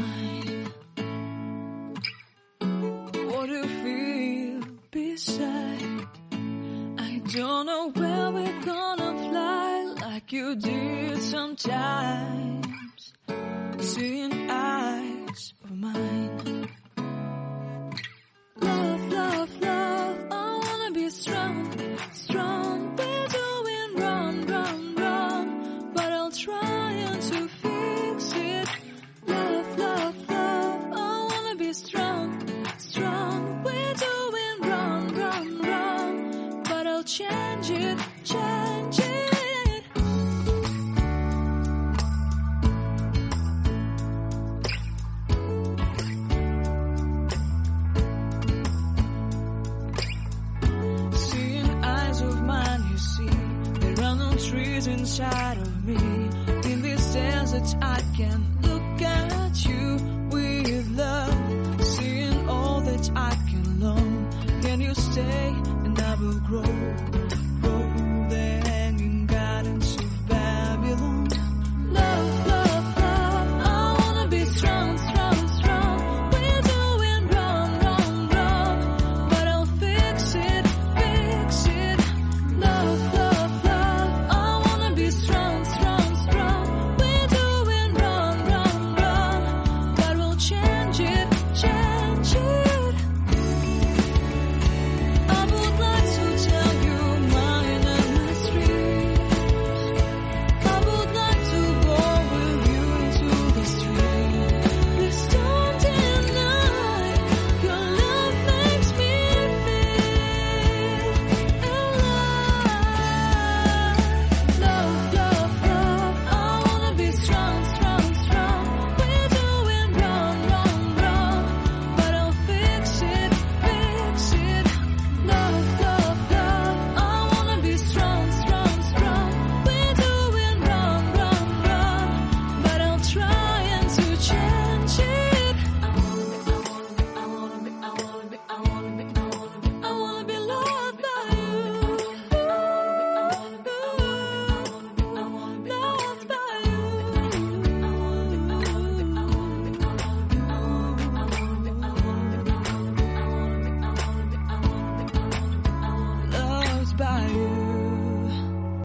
mine. What do you feel beside? I don't know where we're gonna fly like you did sometimes. Seeing eyes of mine. Love, love, love, I wanna be strong, strong. We're doing wrong, wrong, wrong, but I'll try to fix it. Love, love, love, I wanna be strong, strong. We're doing wrong, wrong, wrong, but I'll change it, change it. Trees inside of me. In this desert I can look at you with love. Seeing all that I can learn. Can you stay and I will grow? Grow the hanging gardens of Babylon. Love, love, love, I wanna be strong, strong, strong. We're doing wrong, wrong, wrong, but I'll fix it, fix it. Love, love, strong, strong, strong. We're doing wrong, wrong, wrong, but we'll change.